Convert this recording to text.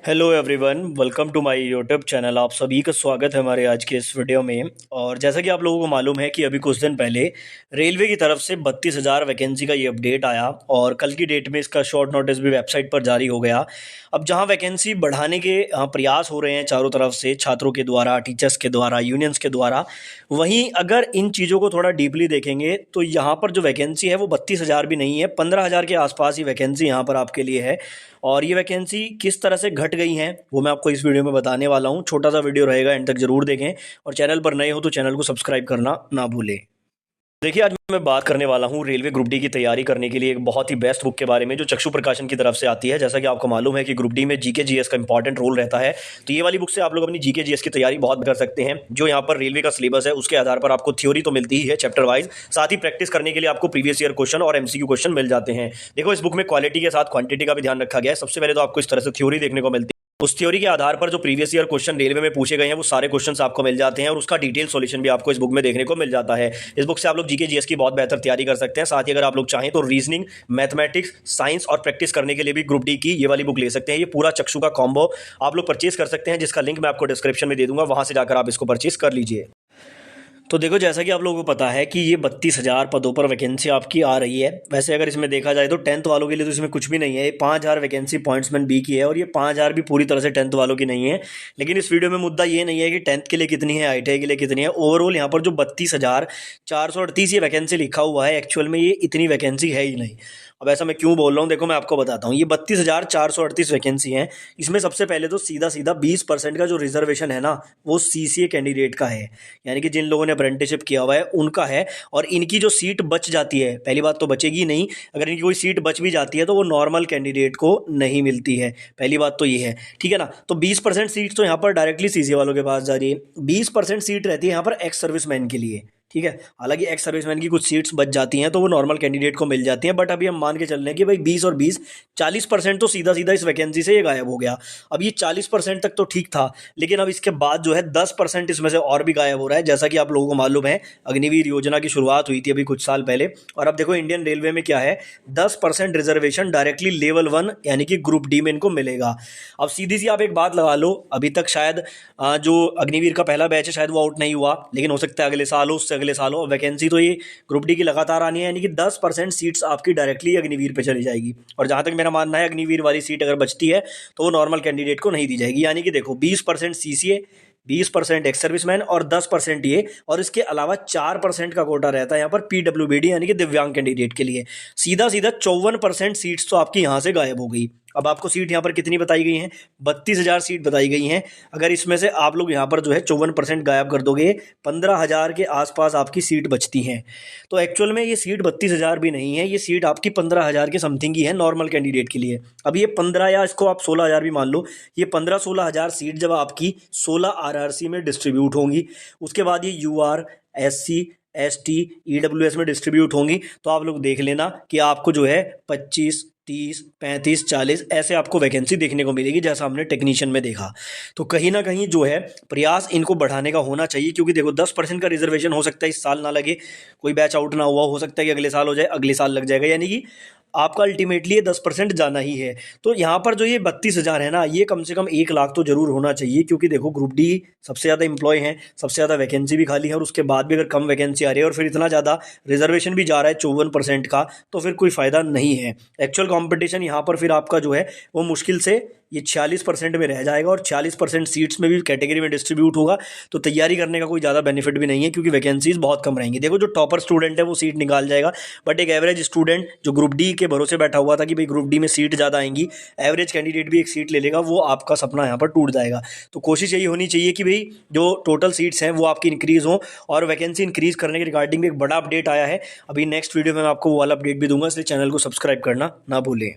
Hello everyone, welcome to my YouTube channel. आप सभी का स्वागत है हमारे आज के इस वीडियो में। और जैसा कि आप लोगों को मालूम है कि अभी कुछ दिन पहले रेलवे की तरफ से 32,000 वैकेंसी का ये अपडेट आया और कल की डेट में इसका शॉर्ट नोटिस भी वेबसाइट पर जारी हो गया। अब जहां वैकेंसी बढ़ाने के प्रयास हो रहे हैं चारों तरफ से, छात्रों के द्वारा, टीचर्स के द्वारा, यूनियंस के द्वारा, वहीं अगर इन चीज़ों को थोड़ा डीपली देखेंगे तो यहाँ पर जो वैकेंसी है वो 32,000 भी नहीं है, 15,000 के आसपास ही वैकेंसी यहाँ पर आपके लिए है। और ये वैकेंसी किस तरह से घट गई हैं वो मैं आपको इस वीडियो में बताने वाला हूँ। छोटा सा वीडियो रहेगा, एंड तक जरूर देखें और चैनल पर नए हो तो चैनल को सब्सक्राइब करना ना भूलें। देखिए, आज मैं बात करने वाला हूँ रेलवे ग्रुप डी की तैयारी करने के लिए एक बहुत ही बेस्ट बुक के बारे में जो चक्षु प्रकाशन की तरफ से आती है। जैसा कि आपको मालूम है कि ग्रुप डी में जीके जीएस का इंपॉर्टेंट रोल रहता है, तो ये वाली बुक से आप लोग अपनी जीके जीएस की तैयारी बहुत कर सकते हैं। जो यहाँ पर रेलवे का सिलेबस है उसके आधार पर आपको थ्योरी तो मिलती ही है चैप्टर वाइज, साथ ही प्रैक्टिस करने के लिए आपको प्रीवियस ईयर क्वेश्चन और एमसीक्यू क्वेश्चन मिल जाते हैं। देखो, इस बुक में क्वालिटी के साथ क्वांटिटी का भी ध्यान रखा गया है। सबसे पहले तो आपको इस तरह से थ्योरी देखने को मिलती है, उस थ्योरी के आधार पर जो प्रीवियस ईयर क्वेश्चन रेलवे में पूछे गए हैं वो सारे क्वेश्चंस आपको मिल जाते हैं और उसका डिटेल सॉल्यूशन भी आपको इस बुक में देखने को मिल जाता है। इस बुक से आप लोग जीके जीएस की बहुत बेहतर तैयारी कर सकते हैं। साथ ही अगर आप लोग चाहें तो रीजनिंग, मैथमेटिक्स, साइंस और प्रैक्टिस करने के लिए भी ग्रुप डी की ये वाली बुक ले सकते हैं। ये पूरा चक्षु का कॉम्बो आप लोग परचेज कर सकते हैं, जिसका लिंक मैं आपको डिस्क्रिप्शन में दे दूंगा, वहां से जाकर आप इसको परचेज कर लीजिए। तो देखो, जैसा कि आप लोगों को पता है कि ये 32,000 पदों पर वैकेंसी आपकी आ रही है। वैसे अगर इसमें देखा जाए तो 10th वालों के लिए तो इसमें कुछ भी नहीं है। ये 5,000 वैकेंसी पॉइंट्समैन बी की है और ये 5,000 भी पूरी तरह से 10th वालों की नहीं है। लेकिन इस वीडियो में मुद्दा ये नहीं है कि 10th के लिए कितनी है, ITI के लिए कितनी है। ओवरऑल यहाँ पर जो 32,438 ये वैकेंसी लिखा हुआ है, एक्चुअल में ये इतनी वैकेंसी है ही नहीं। अब ऐसा मैं क्यों बोल रहा हूँ, देखो मैं आपको बताता हूँ। ये 32,438 वैकेंसी हैं। इसमें सबसे पहले तो सीधा सीधा 20% का जो रिजर्वेशन है ना, वो CCA कैंडिडेट का है, यानी कि जिन लोगों ने अप्रेंटिसशिप किया हुआ है उनका है। और इनकी जो सीट बच जाती है, पहली बात तो बचेगी नहीं, अगर इनकी कोई सीट बच भी जाती है तो वो नॉर्मल कैंडिडेट को नहीं मिलती है। पहली बात तो ये है, ठीक है ना। तो 20% सीट तो यहाँ पर डायरेक्टली CCA वालों के पास जा रही है। 20% सीट रहती है यहाँ पर एक्स सर्विसमैन के लिए, ठीक है। हालांकि एक्स सर्विसमैन की कुछ सीट्स बच जाती हैं तो वो नॉर्मल कैंडिडेट को मिल जाती हैं, बट अभी हम मान के चल रहे हैं कि भाई 20 और 20 40% तो सीधा सीधा इस वैकेंसी से ये गायब हो गया। अब ये 40% तक तो ठीक था, लेकिन अब इसके बाद जो है 10% इसमें से और भी गायब हो रहा है। जैसा कि आप लोगों को मालूम है, अग्निवीर योजना की शुरुआत हुई थी अभी कुछ साल पहले, और अब देखो इंडियन रेलवे में क्या है, 10% रिजर्वेशन डायरेक्टली लेवल 1 यानी कि ग्रुप डी में इनको मिलेगा। अब सीधी सी आप एक बात लगा लो, अभी तक शायद जो अग्निवीर का पहला बैच है शायद वो आउट नहीं हुआ, लेकिन हो सकता है अगले साल हो, उससे अगले साल हो। वैकेंसी तो ये ग्रुप डी की लगातार आनी है, यानी कि 10% सीट्स आपकी डायरेक्टली अग्निवीर पे चली जाएगी। और जहां तक मेरा मानना है, अग्निवीर वाली सीट अगर बचती है तो वो नॉर्मल कैंडिडेट को नहीं दी जाएगी। यानी कि देखो, 20% CCA, 20% एक्स सर्विसमैन और 10% ये, और इसके अलावा 4% का कोटा रहता है यहाँ पर PWBD यानी कि दिव्यांग कैंडिडेट के लिए। सीधा सीधा 54% सीट्स तो आपकी यहाँ से गायब हो गई। अब आपको सीट यहाँ पर कितनी बताई गई हैं, 32,000 सीट बताई गई हैं। अगर इसमें से आप लोग यहाँ पर जो है 54% गायब कर दोगे, 15,000 के आसपास आपकी सीट बचती हैं। तो एक्चुअल में ये सीट 32,000 भी नहीं है, ये सीट आपकी 15,000 के समथिंग की है नॉर्मल कैंडिडेट के लिए। अब ये 15, या इसको आप 16,000 भी मान लो, ये 15-16,000 सीट जब आपकी 16 RRC में डिस्ट्रीब्यूट होंगी, उसके बाद ये UR, SC, ST, EWS में डिस्ट्रीब्यूट होंगी, तो आप लोग देख लेना कि आपको जो है 25, 30, 35, 40 ऐसे आपको वैकेंसी देखने को मिलेगी, जैसा हमने टेक्नीशियन में देखा। तो कहीं ना कहीं जो है प्रयास इनको बढ़ाने का होना चाहिए, क्योंकि देखो 10% का रिजर्वेशन हो सकता है इस साल ना लगे, कोई बैच आउट ना हुआ, हो सकता है कि अगले साल हो जाए, अगले साल लग जाएगा, यानी कि आपका अल्टीमेटली ये 10% जाना ही है। तो यहाँ पर जो ये 32,000 है ना, ये कम से कम 1 लाख तो जरूर होना चाहिए, क्योंकि देखो ग्रुप डी सबसे ज़्यादा एम्प्लॉय हैं, सबसे ज़्यादा वैकेंसी भी खाली है, और उसके बाद भी अगर कम वैकेंसी आ रही है और फिर इतना ज़्यादा रिजर्वेशन भी जा रहा है 54% का, तो फिर कोई फ़ायदा नहीं है। एक्चुअल कॉम्पिटिशन यहाँ पर फिर आपका जो है वो मुश्किल से ये 46% में रह जाएगा, और 40% सीट्स में भी कैटेगरी में डिस्ट्रीब्यूट होगा। तो तैयारी करने का कोई ज़्यादा बेनिफिट भी नहीं है, क्योंकि वैकेंसीज बहुत कम रहेंगी। देखो, जो टॉपर स्टूडेंट है वो सीट निकाल जाएगा, बट एक एवरेज स्टूडेंट जो ग्रुप डी के भरोसे बैठा हुआ था कि भाई ग्रुप डी में सीट ज़्यादा आएंगी, एवरेज कैंडिडेट भी एक सीट ले लेगा, वो आपका सपना यहाँ पर टूट जाएगा। तो कोशिश यही होनी चाहिए कि भाई जो टोटल सीट्स हैं वो आपकी इंक्रीज़ हों, और वैकेंसी इंक्रीज़ करने के रिगार्डिंग भी एक बड़ा अपडेट आया है। अभी नेक्स्ट वीडियो में मैं आपको वो वाला अपडेट भी दूंगा, इसलिए चैनल को सब्सक्राइब करना ना भूलें।